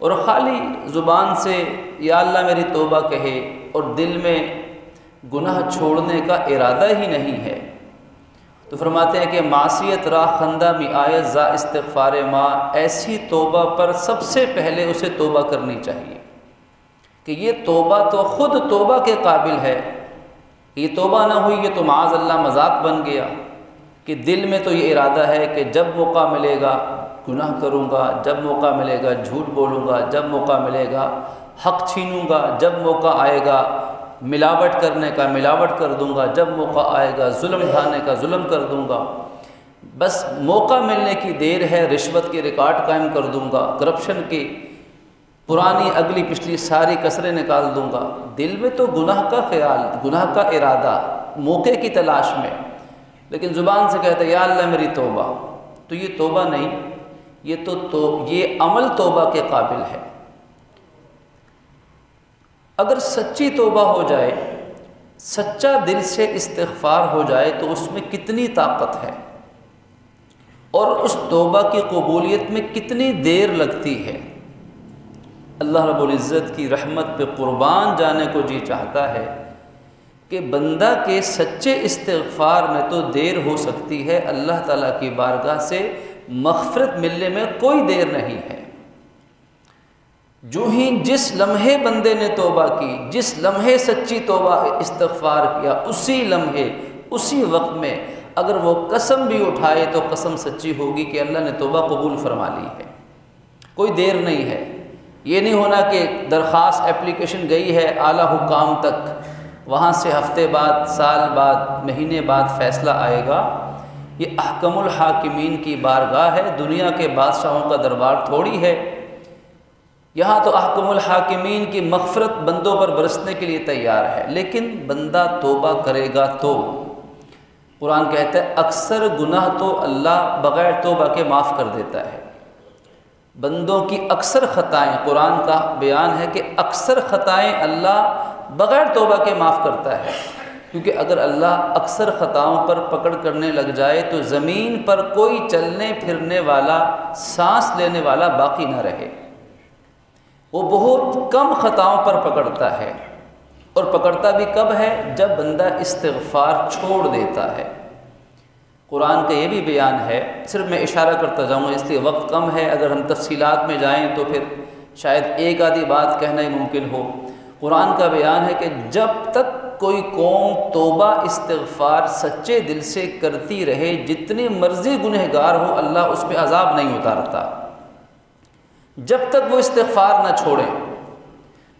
اور خالی زبان سے یا اللہ میری توبہ کہے اور دل میں گناہ چھوڑنے کا ارادہ ہی نہیں ہے، تو فرماتے ہیں کہ معصیت را خندہ می آیت زا استغفار ما، ایسی توبہ پر سب سے پہلے اسے توبہ کرنی چاہیے کہ یہ توبہ تو خود توبہ کے قابل ہے، یہ توبہ نہ ہوئی یہ تو معاذ اللہ مذاق بن گیا، کہ دل میں تو یہ ارادہ ہے کہ جب موقع ملے گا گناہ کروں گا، جب موقع ملے گا جھوٹ بولوں گا، جب موقع ملے گا حق چھینوں گا، جب موقع آئے گا ملاوٹ کرنے کا ملاوٹ کر دوں گا، جب موقع آئے گا ظلم ڈھانے کا ظلم کر دوں گا، بس موقع ملنے کی دیر ہے رشوت کے ریکارڈ قائم کر دوں گا، کرپشن کی پرانی اگلی پچھلی ساری کسریں نکال دوں گا۔ دل میں تو گناہ کا خیال، گناہ کا ارادہ، موقع کی تلاش میں، لیکن زبان سے کہتا ہے یا اللہ میری توبہ، تو یہ توبہ نہیں، یہ عمل توبہ کے قابل ہے۔ اگر سچی توبہ ہو جائے، سچا دل سے استغفار ہو جائے تو اس میں کتنی طاقت ہے اور اس توبہ کی قبولیت میں کتنی دیر لگتی ہے۔ اللہ رب العزت کی رحمت پہ قربان جانے کو جی چاہتا ہے کہ بندہ کے سچے استغفار میں تو دیر ہو سکتی ہے، اللہ تعالیٰ کی بارگاہ سے مغفرت ملنے میں کوئی دیر نہیں ہے۔ جو ہی جس لمحے بندے نے توبہ کی، جس لمحے سچی توبہ استغفار کیا، اسی لمحے اسی وقت میں اگر وہ قسم بھی اٹھائے تو قسم سچی ہوگی کہ اللہ نے توبہ قبول فرما لی ہے، کوئی دیر نہیں ہے۔ یہ نہیں ہونا کہ درخواست اپلیکیشن گئی ہے اعلیٰ حکام تک، وہاں سے ہفتے بعد، سال بعد، مہینے بعد فیصلہ آئے گا۔ یہ احکم الحاکمین کی بارگاہ ہے، دنیا کے بادشاہوں کا دربار تھوڑی ہے۔ یہاں تو احکم الحاکمین کی مغفرت بندوں پر برسنے کے لیے تیار ہے، لیکن بندہ توبہ کرے گا تو۔ قرآن کہتا ہے اکثر گناہ تو اللہ بغیر توبہ کے معاف کر دیتا ہے۔ بندوں کی اکثر خطائیں، قرآن کا بیان ہے کہ اکثر خطائیں اللہ بغیر توبہ کے معاف کرتا ہے، کیونکہ اگر اللہ اکثر خطاؤں پر پکڑ کرنے لگ جائے تو زمین پر کوئی چلنے پھرنے والا، سانس لینے والا باقی نہ رہے۔ وہ بہت کم خطاؤں پر پکڑتا ہے، اور پکڑتا بھی کب ہے؟ جب بندہ استغفار چھوڑ دیتا ہے۔ قرآن کا یہ بھی بیان ہے، صرف میں اشارہ کرتا جاؤں گا اس لیے وقت کم ہے، اگر ہم تفصیلات میں جائیں تو پھر شاید ایک آدھی بات کہنا ہی ممکن ہو۔ قرآن کا بیان ہے کہ جب تک کوئی قوم توبہ استغفار سچے دل سے کرتی رہے، جتنی مرضی گنہگار ہو، اللہ اس پہ عذاب نہیں اتارتا جب تک وہ استغفار نہ چھوڑے۔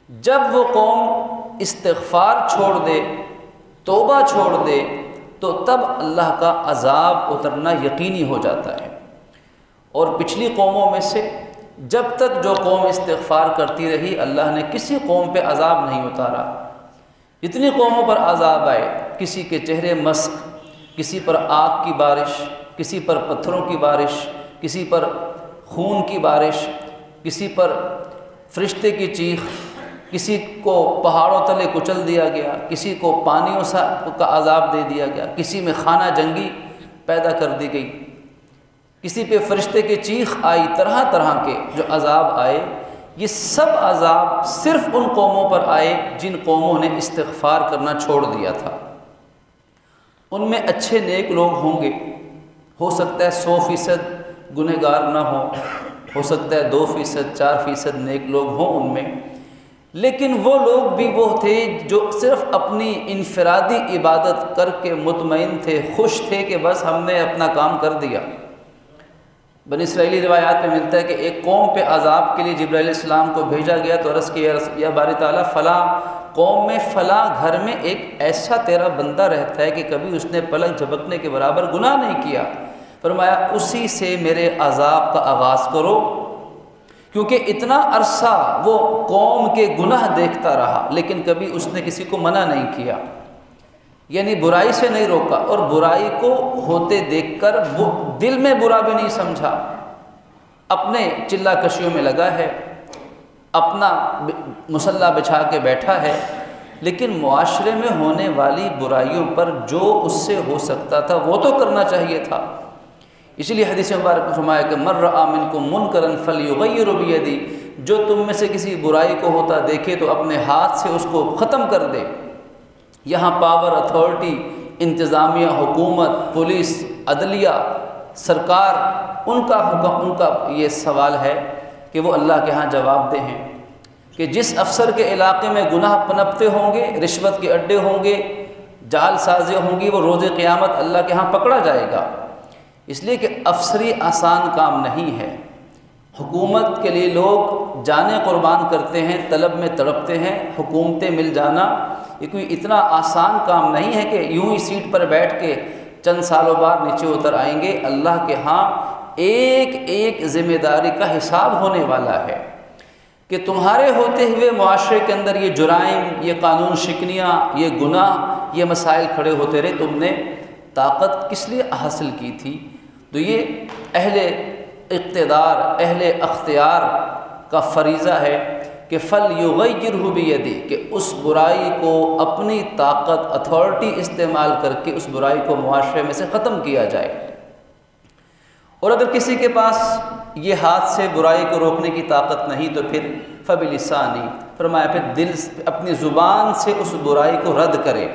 جب وہ قوم استغفار چھوڑ دے، توبہ چھوڑ دے، تو تب اللہ کا عذاب اترنا یقینی ہو جاتا ہے۔ اور پچھلی قوموں میں سے جب تک جو قوم استغفار کرتی رہی، اللہ نے کسی قوم پہ عذاب نہیں اتارا۔ جتنی قوموں پر عذاب آئے، کسی کے چہرے مسخ، کسی پر آگ کی بارش، کسی پر پتھروں کی بارش، کسی پر خون کی بارش، کسی پر فرشتے کی چیخ، کسی کو پہاڑوں تلے کچل دیا گیا، کسی کو پانیوں کا عذاب دے دیا گیا، کسی میں خانہ جنگی پیدا کر دی گئی، کسی پہ فرشتے کی چیخ آئی، طرح طرح کے جو عذاب آئے، یہ سب عذاب صرف ان قوموں پر آئے جن قوموں نے استغفار کرنا چھوڑ دیا تھا۔ ان میں اچھے نیک لوگ ہوں گے، ہو سکتا ہے 100% گنہگار نہ ہو سکتا ہے 2%، 4% نیک لوگ ہوں ان میں، لیکن وہ لوگ بھی وہ تھے جو صرف اپنی انفرادی عبادت کر کے مطمئن تھے، خوش تھے کہ بس ہم نے اپنا کام کر دیا۔ بنی اسرائیلی روایات میں ملتا ہے کہ ایک قوم پہ عذاب کے لیے جبرائیل علیہ السلام کو بھیجا گیا تو عرض کیا یا باری تعالیٰ فلاں قوم میں فلاں گھر میں ایک ایسا تیرا بندہ رہتا ہے کہ کبھی اس نے پلک جھپکنے کے برابر گناہ نہیں کیا۔ فرمایا اسی سے میرے عذاب کا آغاز کرو، کیونکہ اتنا عرصہ وہ قوم کے گناہ دیکھتا رہا لیکن کبھی اس نے کسی کو منع نہیں کیا، یعنی برائی سے نہیں روکا، اور برائی کو ہوتے دیکھ کر وہ دل میں برا بھی نہیں سمجھا، اپنے چلا کشیوں میں لگا ہے، اپنا مصلی بچھا کے بیٹھا ہے، لیکن معاشرے میں ہونے والی برائیوں پر جو اس سے ہو سکتا تھا وہ تو کرنا چاہیے تھا۔ اسی لیے حدیث مبارک میں فرمایا کہ من رأى منکم منکرا فلیغیرہ بیدہ، جو تم میں سے کسی برائی کو ہوتا دیکھے تو اپنے ہاتھ سے اس کو ختم کر دے۔ یہاں پاور، اتھارٹی، انتظامیہ، حکومت، پولیس، عدلیہ، سرکار، ان کا یہ سوال ہے کہ وہ اللہ کے ہاں جواب دہ ہیں کہ جس افسر کے علاقے میں گناہ پنپتے ہوں گے، رشوت کے اڈے ہوں گے، جعل سازیاں ہوں گی، وہ روز قیامت اللہ کے ہاں پکڑا جائے گا۔ اس لیے کہ افسری آسان کام نہیں ہے۔ حکومت کے لیے لوگ جانیں قربان کرتے ہیں، طلب میں تڑپتے ہیں۔ حکومتیں مل جانا یہ کوئی اتنا آسان کام نہیں ہے کہ یوں ہی سیٹ پر بیٹھ کے چند سالوں بعد نیچے اتر آئیں گے۔ اللہ کے ہاں ایک ایک ذمہ داری کا حساب ہونے والا ہے کہ تمہارے ہوتے ہوئے معاشرے کے اندر یہ جرائم، یہ قانون شکنیاں، یہ گناہ، یہ مسائل کھڑے ہوتے رہے، تم نے طاقت کس لیے حاصل کی تھی؟ تو یہ اہل اقتدار، اہل اختیار کا فریضہ ہے کہ فَلْيُغَيِّرْهُ بِيَدِهِ، کہ اس برائی کو اپنی طاقت، اتھارٹی استعمال کر کے اس برائی کو معاشرے میں سے ختم کیا جائے۔ اور اگر کسی کے پاس یہ ہاتھ سے برائی کو روکنے کی طاقت نہیں تو پھر فَبِلِسَانِهِ، فرمایا پھر دل، اپنی زبان سے اس برائی کو رد کرے۔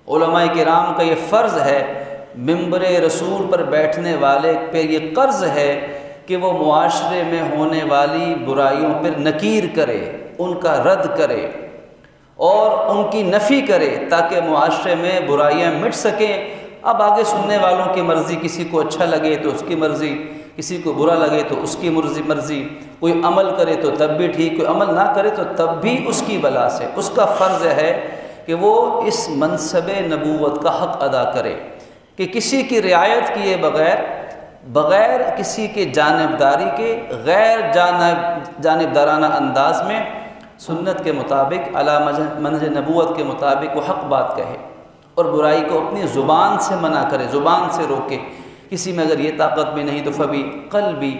علماء کرام کا یہ فرض ہے، منبر رسول پر بیٹھنے والے پہ یہ قرض ہے کہ وہ معاشرے میں ہونے والی برائیوں پر نکیر کرے، ان کا رد کرے اور ان کی نفی کرے تاکہ معاشرے میں برائیاں مٹ سکیں۔ اب آگے سننے والوں کی مرضی، کسی کو اچھا لگے تو اس کی مرضی، کسی کو برا لگے تو اس کی مرضی، کوئی عمل کرے تو تب بھی ٹھیک، کوئی عمل نہ کرے تو تب بھی اس کی بلا سے۔ اس کا فرض ہے کہ وہ اس منصب نبوت کا حق ادا کرے کہ کسی کی رعایت کیے بغیر کسی کے جانبداری کے، غیر جانبدارانہ انداز میں سنت کے مطابق، علی منہج نبوت کے مطابق وہ حق بات کہے اور برائی کو اپنی زبان سے منع کرے، زبان سے روکے۔ کسی میں اگر یہ طاقت بھی نہیں تو فبی قلبی،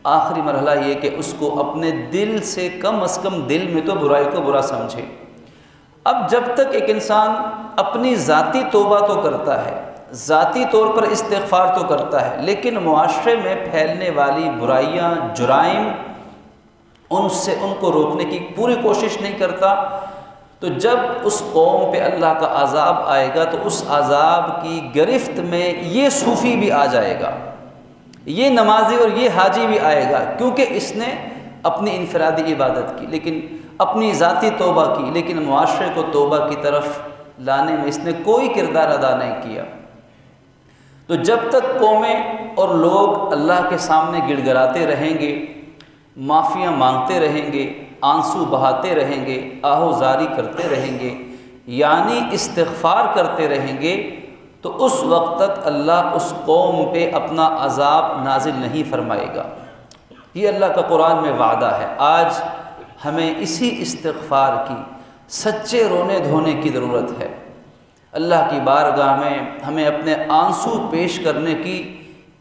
آخری مرحلہ یہ کہ اس کو اپنے دل سے، کم از کم دل میں تو برائی کو برا سمجھے۔ اب جب تک ایک انسان اپنی ذاتی توبہ تو کرتا ہے، ذاتی طور پر استغفار تو کرتا ہے، لیکن معاشرے میں پھیلنے والی برائیاں، جرائم، ان کو روکنے کی پوری کوشش نہیں کرتا، تو جب اس قوم پہ اللہ کا عذاب آئے گا تو اس عذاب کی گرفت میں یہ صوفی بھی آ جائے گا، یہ نمازی اور یہ حاجی بھی آئے گا، کیونکہ اس نے اپنی انفرادی عبادت کی، لیکن اپنی ذاتی توبہ کی، لیکن معاشرے کو توبہ کی طرف لانے میں اس نے کوئی کردار ادا نہیں کیا۔ تو جب تک قومیں اور لوگ اللہ کے سامنے گڑ گڑاتے رہیں گے، معافیاں مانگتے رہیں گے، آنسو بہاتے رہیں گے، آہو زاری کرتے رہیں گے، یعنی استغفار کرتے رہیں گے، تو اس وقت تک اللہ اس قوم پہ اپنا عذاب نازل نہیں فرمائے گا۔ یہ اللہ کا قرآن میں وعدہ ہے۔ آج ہمیں اسی استغفار کی سچے رونے دھونے کی ضرورت ہے۔ اللہ کی بارگاہ میں ہمیں اپنے آنسو پیش کرنے کی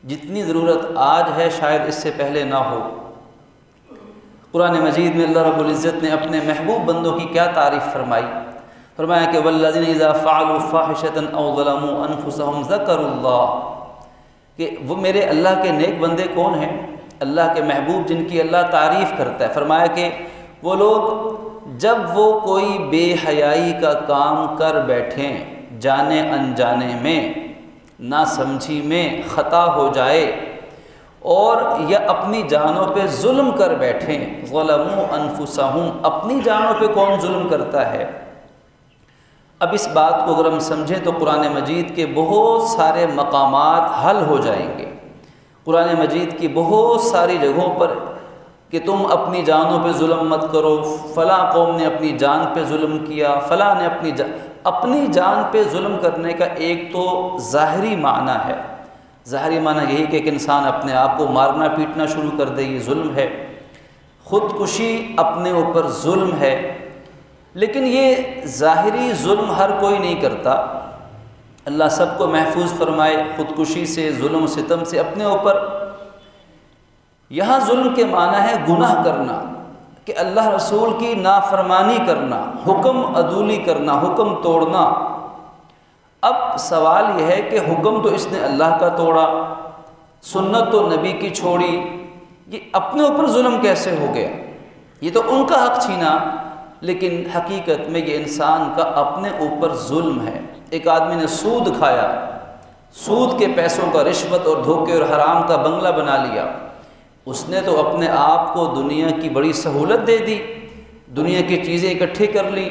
جتنی ضرورت آج ہے شاید اس سے پہلے نہ ہو۔ قرآن مجید میں اللہ رب العزت نے اپنے محبوب بندوں کی کیا تعریف فرمائی؟ فرمایا کہ وَالَّذِينَ إِذَا فَعَلُوا فَاحِشَةً أَوْ ظَلَمُوا أَنفُسَهُمْ ذَكَرُوا اللَّهَ، کہ وہ میرے اللہ کے نیک بندے کون ہیں؟ اللہ کے محبوب جن کی اللہ تعریف کرتا ہے۔ فرمایا کہ وہ لوگ جب وہ کوئی بے حیائی کا کام کر بیٹھیں، جانے انجانے میں، نہ سمجھی میں خطا ہو جائے، اور یا اپنی جانوں پہ ظلم کر بیٹھیں، ظلموا انفسہم، اپنی جانوں پہ کون ظلم کرتا ہے؟ اب اس بات کو اگر ہم سمجھیں تو قرآن مجید کے بہت سارے مقامات حل ہو جائیں گے۔ قرآن مجید کی بہت ساری جگہوں پر کہ تم اپنی جانوں پہ ظلم مت کرو، فلاں قوم نے اپنی جان پہ ظلم کیا، فلاں نے اپنی جان پہ ظلم کرنے کا ایک تو ظاہری معنی ہے۔ ظاہری معنی یہی کہ ایک انسان اپنے آپ کو مارنا پیٹنا شروع کر دے، یہ ظلم ہے۔ خودکشی اپنے اوپر ظلم ہے، لیکن یہ ظاہری ظلم ہر کوئی نہیں کرتا۔ اللہ سب کو محفوظ فرمائے خودکشی سے، ظلم و ستم سے اپنے اوپر۔ یہاں ظلم کے معنی ہے گناہ کرنا، کہ اللہ رسول کی نافرمانی کرنا، حکم عدولی کرنا، حکم توڑنا۔ اب سوال یہ ہے کہ حکم تو اس نے اللہ کا توڑا، سنت تو نبی کی چھوڑی، یہ اپنے اوپر ظلم کیسے ہو گیا؟ یہ تو ان کا حق چھینا، لیکن حقیقت میں یہ انسان کا اپنے اوپر ظلم ہے۔ ایک آدمی نے سود کھایا، سود کے پیسوں کا، رشوت اور دھوکے اور حرام کا بنگلہ بنا لیا، اس نے تو اپنے آپ کو دنیا کی بڑی سہولت دے دی، دنیا کی چیزیں اکٹھی کر لی،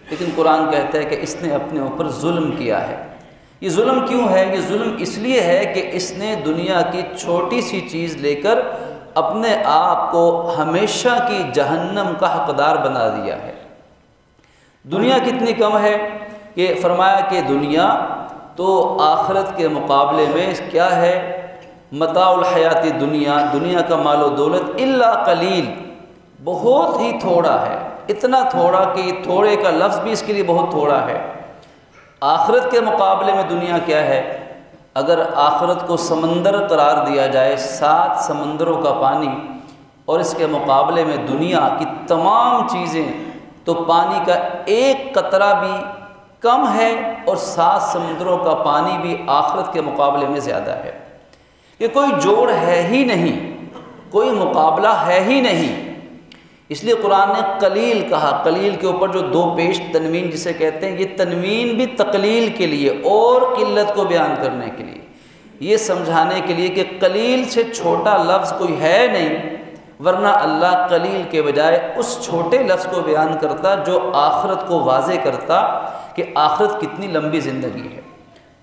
لیکن قرآن کہتا ہے کہ اس نے اپنے اوپر ظلم کیا ہے۔ یہ ظلم کیوں ہے؟ یہ ظلم اس لیے ہے کہ اس نے دنیا کی چھوٹی سی چیز لے کر اپنے آپ کو ہمیشہ کی جہنم کا حقدار بنا دیا ہے۔ دنیا کتنی کم ہے کہ فرمایا کہ دنیا تو آخرت کے مقابلے میں کیا ہے؟ متاع الحیات دنیا، دنیا کا مال و دولت، الا قلیل، بہت ہی تھوڑا ہے، اتنا تھوڑا کہ تھوڑے کا لفظ بھی اس کے لیے بہت تھوڑا ہے۔ آخرت کے مقابلے میں دنیا کیا ہے؟ اگر آخرت کو سمندر قرار دیا جائے، 7 سمندروں کا پانی، اور اس کے مقابلے میں دنیا کی تمام چیزیں، تو پانی کا ایک قطرہ بھی کم ہے اور 7 سمندروں کا پانی بھی آخرت کے مقابلے میں زیادہ ہے۔ یہ کوئی جوڑ ہے ہی نہیں، کوئی مقابلہ ہے ہی نہیں۔ اس لیے قرآن نے قلیل کہا، قلیل کے اوپر جو 2 پیش تنوین جسے کہتے ہیں، یہ تنوین بھی تقلیل کے لیے اور قلت کو بیان کرنے کے لیے، یہ سمجھانے کے لیے کہ قلیل سے چھوٹا لفظ کوئی ہے نہیں، ورنہ اللہ قلیل کے بجائے اس چھوٹے لفظ کو بیان کرتا جو آخرت کو واضح کرتا کہ آخرت کتنی لمبی زندگی ہے۔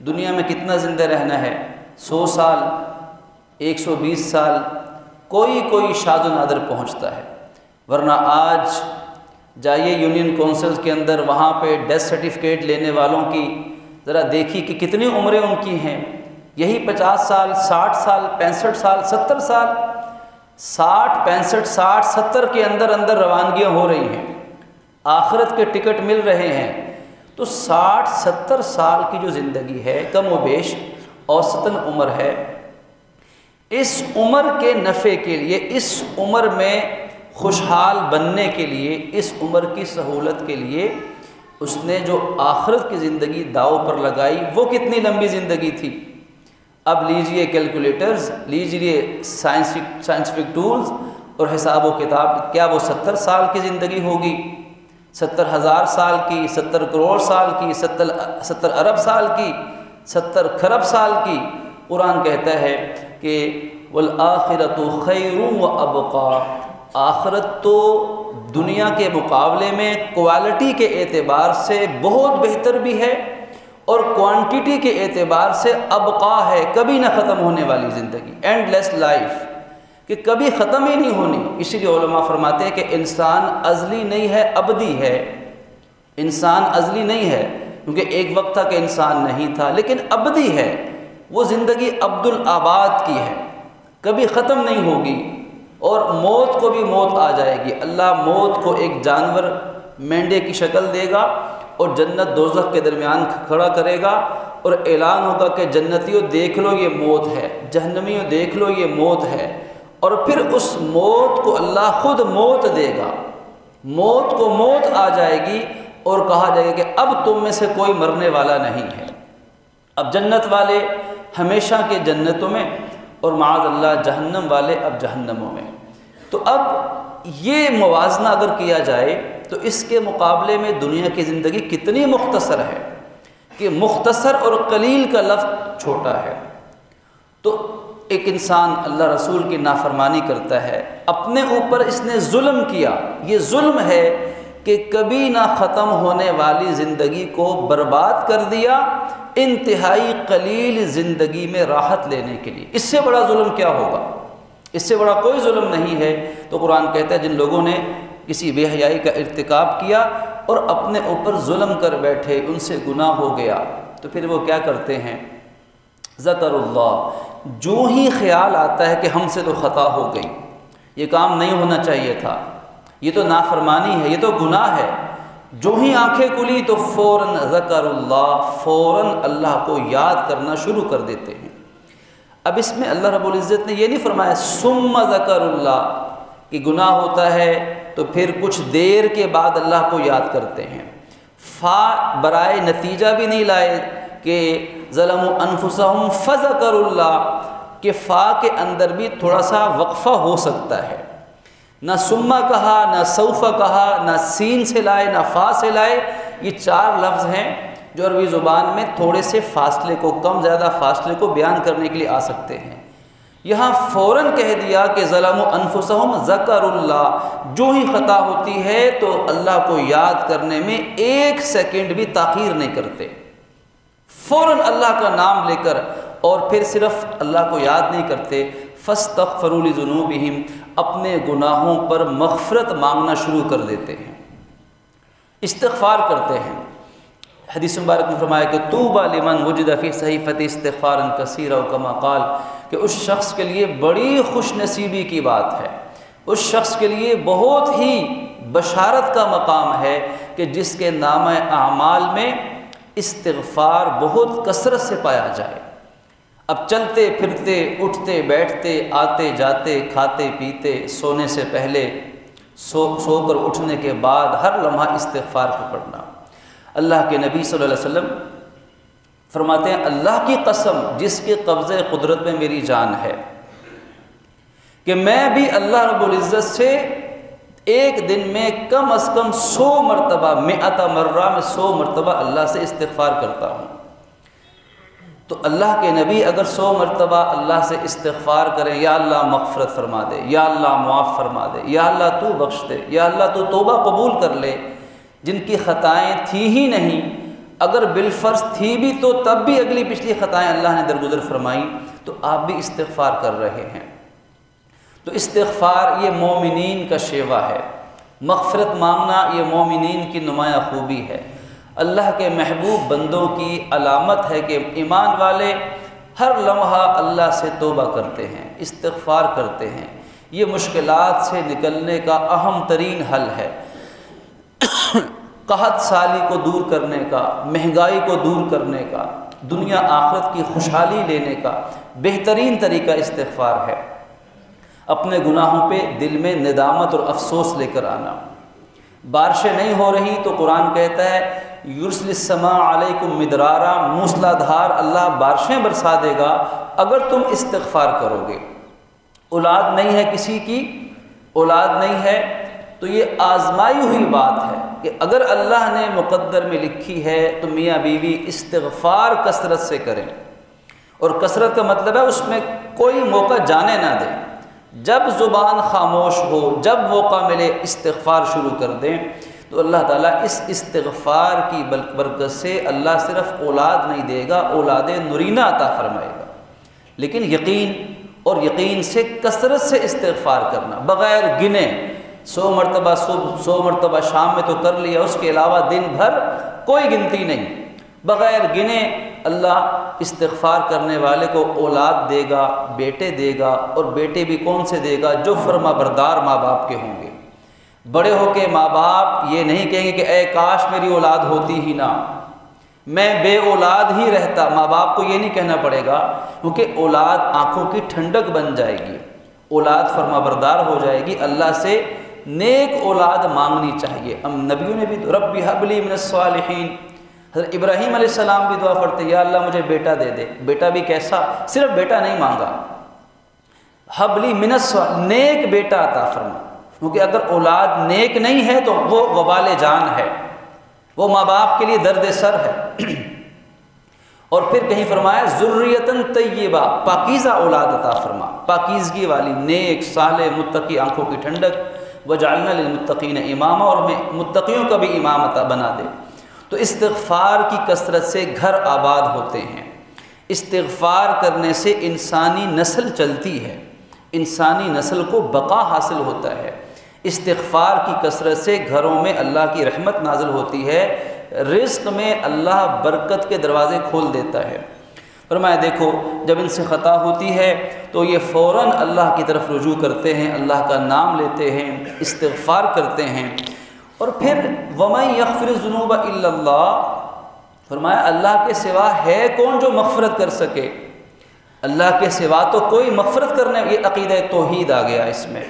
دنیا میں کتنا زندہ رہنا ہے؟ 100 سال، 120 سال، کوئی شاذ و نادر پہنچتا ہے، ورنہ آج جائیے یونین کونسل کے اندر، وہاں پہ ڈیتھ سرٹیفکیٹ لینے والوں کی ذرا دیکھی کہ کتنی عمریں ان کی ہیں، یہی 50 سال، 60 سال، 65 سال، 70 سال، 60، 65، 60، 70 کے اندر روانگیاں ہو رہی ہیں، آخرت کے ٹکٹ مل رہے ہیں۔ تو 60، 70 سال کی جو زندگی ہے، کم و بیش اوسطاً عمر ہے، اس عمر کے نفع کے لیے، اس عمر میں خوشحال بننے کے لیے، اس عمر کی سہولت کے لیے اس نے جو آخرت کی زندگی داؤ پر لگائی، وہ کتنی لمبی زندگی تھی۔ اب لیجئے کیلکولیٹرز، لیجئے سائنسفک ٹولز اور حساب و کتاب، کیا وہ 70 سال کی زندگی ہوگی؟ 70,000 سال کی، 70 کروڑ سال کی، 70 ارب سال کی، 70 کھرب سال کی؟ قرآن کہتا ہے کہ وَالْآخِرَةُ خَيْرٌ وَأَبْقَىٰ، آخرت تو دنیا کے مقابلے میں کوالٹی کے اعتبار سے بہت بہتر بھی ہے اور کوانٹیٹی کے اعتبار سے ابقا ہے، کبھی نہ ختم ہونے والی زندگی، اینڈ لیس لائف، کہ کبھی ختم ہی نہیں ہونی۔ اسی لیے علماء فرماتے ہیں کہ انسان ازلی نہیں ہے، ابدی ہے۔ انسان ازلی نہیں ہے کیونکہ ایک وقت تھا کہ انسان نہیں تھا، لیکن ابدی ہے، وہ زندگی عبدالآباد کی ہے، کبھی ختم نہیں ہوگی، اور موت کو بھی موت آ جائے گی۔ اللہ موت کو ایک جانور مینڈے کی شکل دے گا اور جنت دوزخ کے درمیان کھڑا کرے گا، اور اعلان ہوگا کہ جنتیوں دیکھ لو یہ موت ہے، جہنمیوں دیکھ لو یہ موت ہے، اور پھر اس موت کو اللہ خود موت دے گا، موت کو موت آ جائے گی اور کہا جائے گا کہ اب تم میں سے کوئی مرنے والا نہیں ہے۔ اب جنت والے ہمیشہ کے جنتوں میں، اور معاذ اللہ جہنم والے اب جہنموں میں۔ تو اب یہ موازنہ اگر کیا جائے تو اس کے مقابلے میں دنیا کی زندگی کتنی مختصر ہے کہ مختصر اور قلیل کا لفظ چھوٹا ہے۔ تو ایک انسان اللہ رسول کی نافرمانی کرتا ہے، اپنے اوپر اس نے ظلم کیا، یہ ظلم ہے کہ کبھی نہ ختم ہونے والی زندگی کو برباد کر دیا انتہائی قلیل زندگی میں راحت لینے کے لیے۔ اس سے بڑا ظلم کیا ہوگا؟ اس سے بڑا کوئی ظلم نہیں ہے۔ تو قرآن کہتا ہے جن لوگوں نے کسی بے حیائی کا ارتکاب کیا اور اپنے اوپر ظلم کر بیٹھے، ان سے گناہ ہو گیا، تو پھر وہ کیا کرتے ہیں؟ ذکر اللہ، جو ہی خیال آتا ہے کہ ہم سے تو خطا ہو گئی، یہ کام نہیں ہونا چاہیے تھا، یہ تو نافرمانی ہے، یہ تو گناہ ہے، جو ہی آنکھیں کھلی تو فوراً ذکر اللہ، فوراً اللہ کو یاد کرنا شروع کر دیتے ہیں۔ اب اس میں اللہ رب العزت نے یہ نہیں فرمایا ثم ذکر اللہ کہ گناہ ہوتا ہے تو پھر کچھ دیر کے بعد اللہ کو یاد کرتے ہیں، فا برائے نتیجہ بھی نہیں لائے کہ ظلموا انفسہم فذکروا اللہ، کہ فا کے اندر بھی تھوڑا سا وقفہ ہو سکتا ہے۔ نہ سما کہا، نہ سوف کہا، نہ سین سے لائے، نہ فا سے لائے۔ یہ 4 لفظ ہیں جو عربی زبان میں تھوڑے سے فاصلے کو، کم زیادہ فاصلے کو بیان کرنے کے لیے آ سکتے ہیں۔ یہاں فوراً کہہ دیا کہ ظلموا انفسہم ذکر اللہ، جو ہی خطا ہوتی ہے تو اللہ کو یاد کرنے میں 1 سیکنڈ بھی تاخیر نہیں کرتے، فوراً اللہ کا نام لے کر، اور پھر صرف اللہ کو یاد نہیں کرتے، فاستغفروا لذنوبہم، اپنے گناہوں پر مغفرت مانگنا شروع کر دیتے ہیں، استغفار کرتے ہیں۔ حدیث مبارک میں فرمایا کہ طوبی لمن وجد فی صحیفۃ استغفارا کثیرا، کما قال، کہ اس شخص کے لیے بڑی خوش نصیبی کی بات ہے، اس شخص کے لیے بہت ہی بشارت کا مقام ہے کہ جس کے نامہ اعمال میں استغفار بہت کثرت سے پایا جائے۔ اب چلتے پھرتے، اٹھتے بیٹھتے، آتے جاتے، کھاتے پیتے، سونے سے پہلے، سو کر اٹھنے کے بعد ہر لمحہ استغفار کو پڑھنا۔ اللہ کے نبی صلی اللہ علیہ وسلم فرماتے ہیں اللہ کی قسم جس کے قبضے قدرت میں میری جان ہے کہ میں بھی اللہ رب العزت سے ایک دن میں کم از کم 100 مرتبہ، 100 مرہ میں 100 مرتبہ اللہ سے استغفار کرتا ہوں۔ تو اللہ کے نبی اگر 100 مرتبہ اللہ سے استغفار کریں، یا اللہ مغفرت فرما دے، یا اللہ معاف فرما دے، یا اللہ تو بخش دے، یا اللہ تو توبہ قبول کر لے، جن کی خطائیں تھی ہی نہیں، اگر بالفرض تھی بھی تو تب بھی اگلی پچھلی خطائیں اللہ نے درگزر فرمائیں، تو آپ بھی استغفار کر رہے ہیں۔ تو استغفار یہ مومنین کا شیوا ہے، مغفرت مانگنا یہ مومنین کی نمایاں خوبی ہے، اللہ کے محبوب بندوں کی علامت ہے کہ ایمان والے ہر لمحہ اللہ سے توبہ کرتے ہیں، استغفار کرتے ہیں۔ یہ مشکلات سے نکلنے کا اہم ترین حل ہے، قحط سالی کو دور کرنے کا، مہنگائی کو دور کرنے کا، دنیا آخرت کی خوشحالی لینے کا بہترین طریقہ استغفار ہے۔ اپنے گناہوں پہ دل میں ندامت اور افسوس لے کر آنا۔ بارشیں نہیں ہو رہی تو قرآن کہتا ہے یرسل السماء علیکم مدرارا، موسلا دھار اللہ بارشیں برسا دے گا اگر تم استغفار کرو گے۔ اولاد نہیں ہے کسی کی، اولاد نہیں ہے تو یہ آزمائی ہوئی بات ہے کہ اگر اللہ نے مقدر میں لکھی ہے تو میاں بیوی استغفار کثرت سے کریں، اور کثرت کا مطلب ہے اس میں کوئی موقع جانے نہ دیں، جب زبان خاموش ہو، جب موقع ملے استغفار شروع کر دیں، تو اللہ تعالیٰ اس استغفار کی برکت سے اللہ صرف اولاد نہیں دے گا، اولاد نرینہ عطا فرمائے گا۔ لیکن یقین اور یقین سے کثرت سے استغفار کرنا، بغیر گنے 100 مرتبہ صبح 100 مرتبہ شام میں تو کر لیا، اس کے علاوہ دن بھر کوئی گنتی نہیں، بغیر گنے اللہ استغفار کرنے والے کو اولاد دے گا، بیٹے دے گا، اور بیٹے بھی کون سے دے گا؟ جو فرما بردار ماں باپ کے ہوں گے۔ بڑے ہو کے ماں باپ یہ نہیں کہیں گے کہ اے کاش میری اولاد ہوتی ہی نہ، میں بے اولاد ہی رہتا۔ ماں باپ کو یہ نہیں کہنا پڑے گا، کیونکہ اولاد آنکھوں کی ٹھنڈک بن جائے گی، اولاد فرما بردار ہو جائے گی۔ اللہ سے نیک اولاد مانگنی چاہیے۔ نبیوں نے بھی رب هب لی من الصالحین، حضرت ابراہیم علیہ السلام بھی دعا کرتے یا اللہ مجھے بیٹا دے دے۔ بیٹا بھی کیسا؟ صرف بیٹا نہیں مانگا، هب لی من الصالحین، نیک بیٹا عطا فرما، کیونکہ اگر اولاد نیک نہیں ہے تو وہ وبال جان ہے، وہ ماں باپ کے لیے درد سر ہے۔ اور پھر کہیں فرمایا ذریۃ طیبہ، پاکیزہ اولاد عطا فرما، پاکیزگی والی، نیک صالح متقی، آنکھوں کی ٹھنڈک۔ وجعلنا للمتقین اماما، اور میں متقیوں کا بھی امام عطا بنا دے۔ تو استغفار کی کثرت سے گھر آباد ہوتے ہیں، استغفار کرنے سے انسانی نسل چلتی ہے، انسانی نسل کو بقا حاصل ہوتا ہے۔ استغفار کی کثرت سے گھروں میں اللہ کی رحمت نازل ہوتی ہے، رزق میں اللہ برکت کے دروازے کھول دیتا ہے۔ فرمایا دیکھو جب ان سے خطا ہوتی ہے تو یہ فوراً اللہ کی طرف رجوع کرتے ہیں، اللہ کا نام لیتے ہیں، استغفار کرتے ہیں۔ اور پھر وَمَن يَغْفِرُ الذُّنُوبَ إِلَّا اللَّهُ، فرمایا اللہ کے سوا ہے کون جو مغفرت کر سکے؟ اللہ کے سوا تو کوئی مغفرت کرنے، یہ عقیدہ توحید آ گیا اس میں،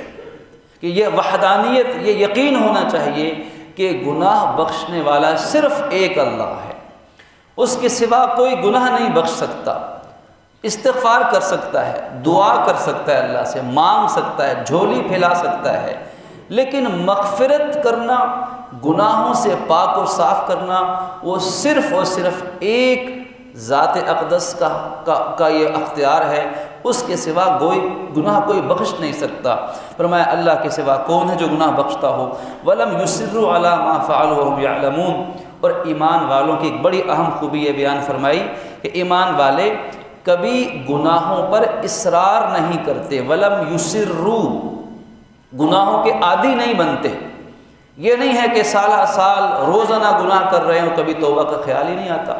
کہ یہ وحدانیت، یہ یقین ہونا چاہیے کہ گناہ بخشنے والا صرف ایک اللہ ہے، اس کے سوا کوئی گناہ نہیں بخش سکتا۔ استغفار کر سکتا ہے، دعا کر سکتا ہے، اللہ سے مانگ سکتا ہے، جھولی پھیلا سکتا ہے، لیکن مغفرت کرنا، گناہوں سے پاک اور صاف کرنا، وہ صرف اور صرف ایک ذات اقدس کا یہ اختیار ہے، اس کے سوا گناہ کوئی بخش نہیں سکتا۔ فرمایا اللہ کے سوا کون ہے جو گناہ بخشتا ہو؟ وَلَمْ يُصِرُّوا عَلَىٰ مَا فَعَلُوا وَهُمْ يَعْلَمُونَ۔ اور ایمان والوں کی ایک بڑی اہم خوبی یہ بیان فرمائی کہ ایمان والے کبھی گناہوں پر اصرار نہیں کرتے، وَلَمْ يُصِرُّوا، گناہوں کے عادی نہیں بنتے۔ یہ نہیں ہے کہ سالہ سال روزانہ گناہ کر رہے ہوں، کبھی توبہ کا خیال ہی نہیں آتا۔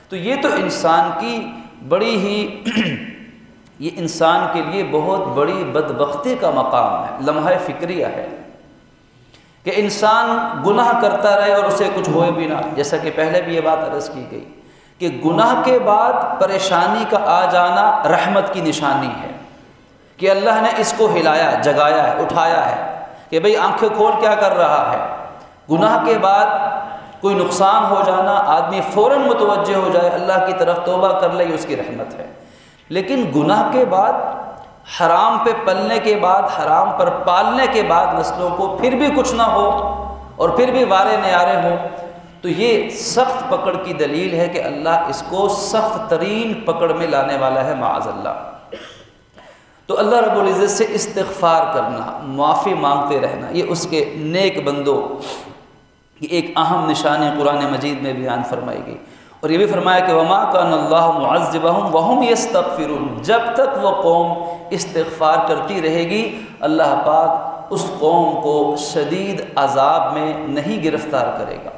تو یہ تو انسان کی بڑی ہی یہ انسان کے لیے بہت بڑی بدبختی کا مقام ہے، لمحہ فکریہ ہے کہ انسان گناہ کرتا رہے اور اسے کچھ ہوئے بھی نہ۔ جیسا کہ پہلے بھی یہ بات عرض کی گئی کہ گناہ کے بعد پریشانی کا آ جانا رحمت کی نشانی ہے کہ اللہ نے اس کو ہلایا، جگایا ہے، اٹھایا ہے کہ بھئی آنکھیں کھول کیا کر رہا ہے۔ گناہ کے بعد کوئی نقصان ہو جانا، آدمی فوراً متوجہ ہو جائے اللہ کی طرف، توبہ کر لے، یہ اس کی رحمت ہے۔ لیکن گناہ کے بعد، حرام پہ پلنے کے بعد، حرام پر پالنے کے بعد نسلوں کو پھر بھی کچھ نہ ہو اور پھر بھی وارے نیارے ہوں، تو یہ سخت پکڑ کی دلیل ہے کہ اللہ اس کو سخت ترین پکڑ میں لانے والا ہے، معاذ اللہ۔ تو اللہ رب العزت سے استغفار کرنا، معافی مانگتے رہنا، یہ اس کے نیک بندوں کی ایک اہم نشانی قرآن مجید میں بیان فرمائی گئی۔ اور یہ بھی فرمایا کہ وَمَا كَانَ اللَّهُ مُعَذِّبَهُمْ وَهُمْ يَسْتَغْفِرُونَ، جب تک وہ قوم استغفار کرتی رہے گی اللہ پاک اس قوم کو شدید عذاب میں نہیں گرفتار کرے گا۔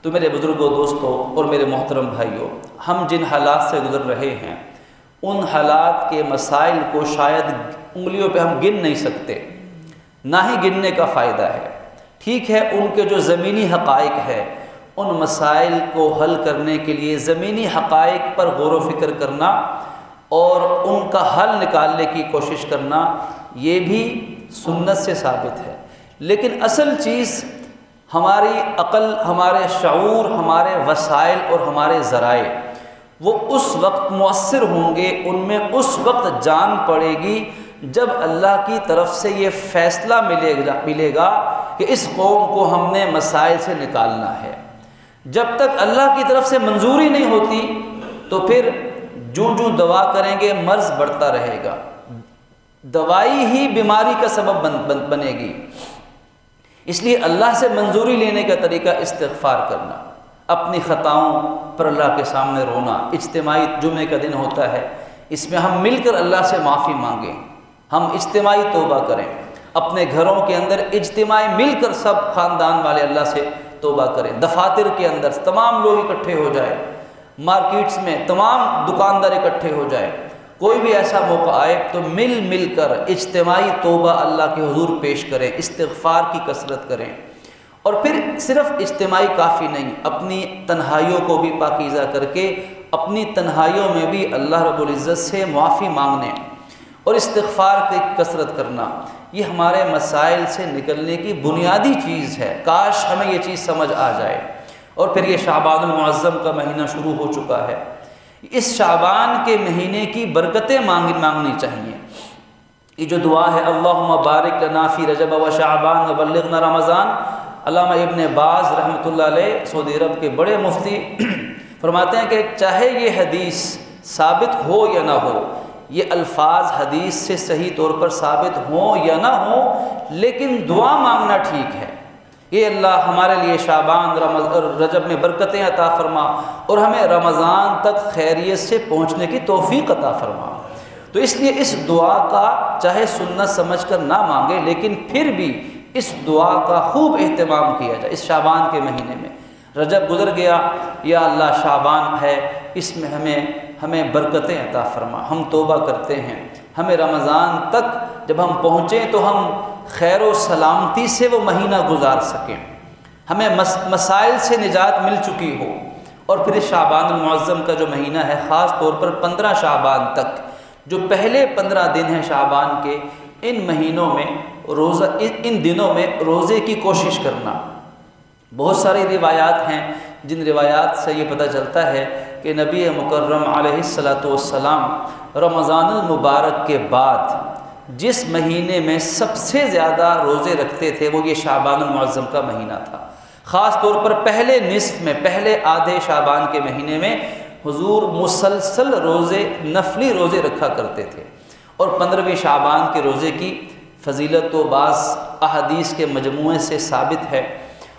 تو میرے بزرگوں، دوستوں اور میرے محترم بھائیوں، ہم جن حالات سے گزر رہے ہیں ان حالات کے مسائل کو شاید انگلیوں پہ ہم گن نہیں سکتے، نہ ہی گننے کا فائدہ ہے۔ ٹھیک ہے، ان کے جو زمینی حقائق ہے، ان مسائل کو حل کرنے کے لیے زمینی حقائق پر غور و فکر کرنا اور ان کا حل نکالنے کی کوشش کرنا، یہ بھی سنت سے ثابت ہے۔ لیکن اصل چیز ہماری عقل، ہمارے شعور، ہمارے وسائل اور ہمارے ذرائع، وہ اس وقت مؤثر ہوں گے، ان میں اس وقت جان پڑے گی جب اللہ کی طرف سے یہ فیصلہ ملے گا کہ اس قوم کو ہم نے مسائل سے نکالنا ہے۔ جب تک اللہ کی طرف سے منظوری نہیں ہوتی تو پھر جو دوا کریں گے مرض بڑھتا رہے گا، دوائی ہی بیماری کا سبب بنے گی۔ اس لیے اللہ سے منظوری لینے کا طریقہ استغفار کرنا، اپنی خطاؤں پر اللہ کے سامنے رونا۔ اجتماعی جمعے کا دن ہوتا ہے، اس میں ہم مل کر اللہ سے معافی مانگیں، ہم اجتماعی توبہ کریں، اپنے گھروں کے اندر اجتماعی مل کر سب خاندان والے اللہ سے توبہ کریں، دفاتر کے اندر تمام لوگ اکٹھے ہو جائیں، مارکیٹس میں تمام دکاندار اکٹھے ہو جائیں، کوئی بھی ایسا موقع آئے تو مل کر اجتماعی توبہ اللہ کے حضور پیش کریں، استغفار کی کثرت کریں۔ اور پھر صرف اجتماعی کافی نہیں، اپنی تنہائیوں کو بھی پاکیزہ کر کے اپنی تنہائیوں میں بھی اللہ رب العزت سے معافی مانگنے اور استغفار کی کثرت کرنا، یہ ہمارے مسائل سے نکلنے کی بنیادی چیز ہے۔ کاش ہمیں یہ چیز سمجھ آ جائے۔ اور پھر یہ شعبان المعظم کا مہینہ شروع ہو چکا ہے، اس شعبان کے مہینے کی برکتیں مانگنی چاہیے۔ یہ جو دعا ہے اللہم بارک لنا فی رجب و شعبان و بلغنا رمضان، علامہ ابن باز رحمۃ اللہ علیہ سعودی عرب کے بڑے مفتی فرماتے ہیں کہ چاہے یہ حدیث ثابت ہو یا نہ ہو، یہ الفاظ حدیث سے صحیح طور پر ثابت ہوں یا نہ ہوں، لیکن دعا مانگنا ٹھیک ہے کہ اللہ ہمارے لیے شعبان رجب میں برکتیں عطا فرما اور ہمیں رمضان تک خیریت سے پہنچنے کی توفیق عطا فرما۔ تو اس لیے اس دعا کا چاہے سنت سمجھ کر نہ مانگے، لیکن پھر بھی اس دعا کا خوب اہتمام کیا جائے۔ اس شعبان کے مہینے میں رجب گزر گیا، یا اللہ شعبان ہے، اس میں ہمیں برکتیں عطا فرما، ہم توبہ کرتے ہیں، ہمیں رمضان تک جب ہم پہنچیں تو ہم خیر و سلامتی سے وہ مہینہ گزار سکیں، ہمیں مسائل سے نجات مل چکی ہو۔ اور پھر شعبان المعظم کا جو مہینہ ہے، خاص طور پر 15 شعبان تک، جو پہلے 15 دن ہیں شعبان کے، ان مہینوں میں ان دنوں میں روزے کی کوشش کرنا۔ بہت ساری روایات ہیں جن روایات سے یہ پتہ چلتا ہے کہ نبی مکرم علیہ الصلاۃ والسلام رمضان المبارک کے بعد جس مہینے میں سب سے زیادہ روزے رکھتے تھے وہ یہ شعبان المعظم کا مہینہ تھا۔ خاص طور پر پہلے نصف میں، پہلے آدھے شعبان کے مہینے میں حضور مسلسل روزے، نفلی روزے رکھا کرتے تھے، اور 15ویں شعبان کے روزے کی فضیلت تو بعض احادیث کے مجموعے سے ثابت ہے،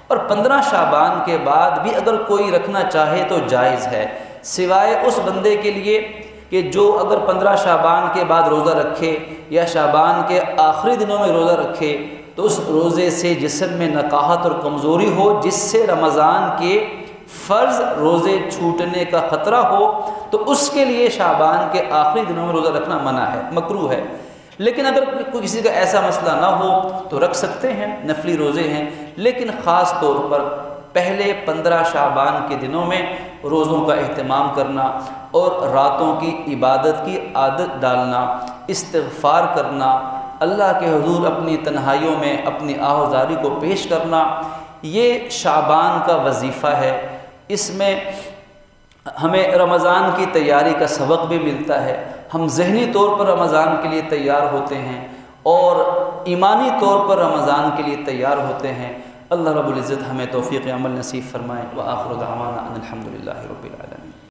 اور 15 شعبان کے بعد بھی اگر کوئی رکھنا چاہے تو جائز ہے، سوائے اس بندے کے لیے کہ جو اگر 15 شعبان کے بعد روزہ رکھے یا شعبان کے آخری دنوں میں روزہ رکھے تو اس روزے سے جسم میں نقاہت اور کمزوری ہو، جس سے رمضان کے فرض روزے چھوٹنے کا خطرہ ہو، تو اس کے لیے شعبان کے آخری دنوں میں روزہ رکھنا منع ہے، مکروہ ہے۔ لیکن اگر کسی کا ایسا مسئلہ نہ ہو تو رکھ سکتے ہیں، نفلی روزے ہیں، لیکن خاص طور پر پہلے 15 شعبان کے دنوں میں روزوں کا اہتمام کرنا اور راتوں کی عبادت کی عادت ڈالنا، استغفار کرنا، اللہ کے حضور اپنی تنہائیوں میں اپنی آہوازاری کو پیش کرنا، یہ شعبان کا وظیفہ ہے۔ اس میں ہمیں رمضان کی تیاری کا سبق بھی ملتا ہے، ہم ذہنی طور پر رمضان کے لیے تیار ہوتے ہیں اور ایمانی طور پر رمضان کے لیے تیار ہوتے ہیں۔ اللہ رب العزت ہمیں توفیق عمل نصیب فرمائے۔ وآخر دعوانا ان الحمد للہ رب العالمین۔